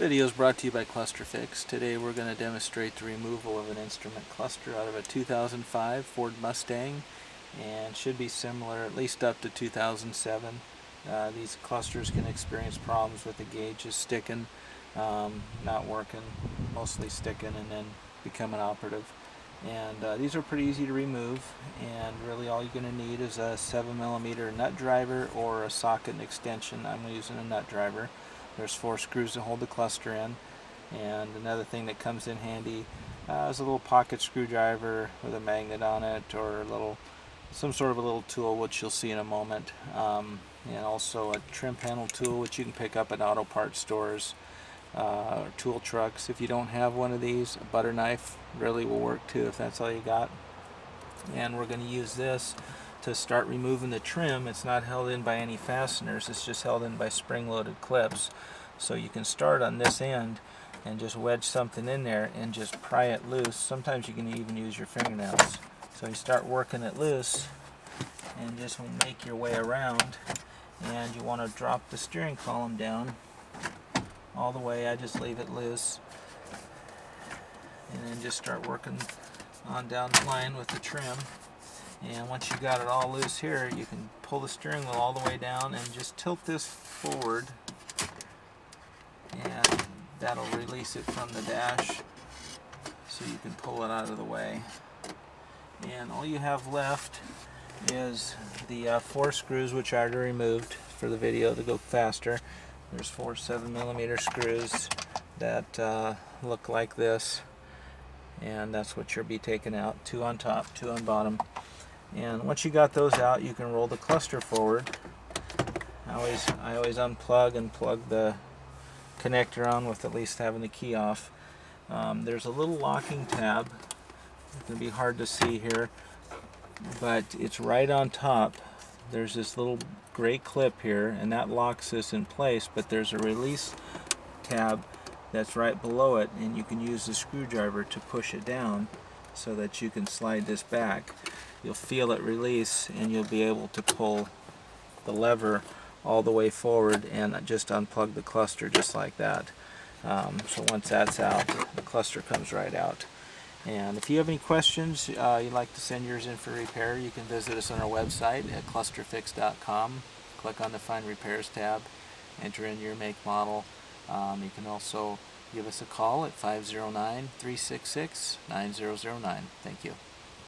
Video is brought to you by Cluster Fix. Today we're going to demonstrate the removal of an instrument cluster out of a 2005 Ford Mustang, and should be similar at least up to 2007. These clusters can experience problems with the gauges sticking, not working, mostly sticking and then becoming operative. And these are pretty easy to remove, and really all you're going to need is a 7mm nut driver or a socket and extension. I'm using a nut driver. There's 4 screws to hold the cluster in, and another thing that comes in handy is a little pocket screwdriver with a magnet on it, or some sort of a little tool, which you'll see in a moment, and also a trim panel tool, which you can pick up at auto parts stores or tool trucks. If you don't have one of these, a butter knife really will work too if that's all you got. And we're going to use this to start removing the trim. It's not held in by any fasteners, it's just held in by spring-loaded clips. So you can start on this end and just wedge something in there and just pry it loose. Sometimes you can even use your fingernails. So you start working it loose and just make your way around, and you want to drop the steering column down all the way. I just leave it loose and then just start working on down the line with the trim. And once you got it all loose here, you can pull the steering wheel all the way down and just tilt this forward, and that'll release it from the dash so you can pull it out of the way. And all you have left is the 4 screws, which I already removed for the video to go faster. There's 4 7mm screws that look like this, and that's what you'll be taking out. 2 on top, 2 on bottom. And once you got those out, you can roll the cluster forward. I always unplug and plug the connector on with at least having the key off. There's a little locking tab. It's going to be hard to see here, but it's right on top. There's this little gray clip here, and that locks this in place, but there's a release tab that's right below it, and you can use the screwdriver to push it down so that you can slide this back. You'll feel it release, and you'll be able to pull the lever all the way forward and just unplug the cluster just like that. So once that's out, the cluster comes right out. And if you have any questions, you'd like to send yours in for repair, you can visit us on our website at clusterfix.com. Click on the Find Repairs tab, enter in your make, model. You can also give us a call at 509-366-9009. Thank you.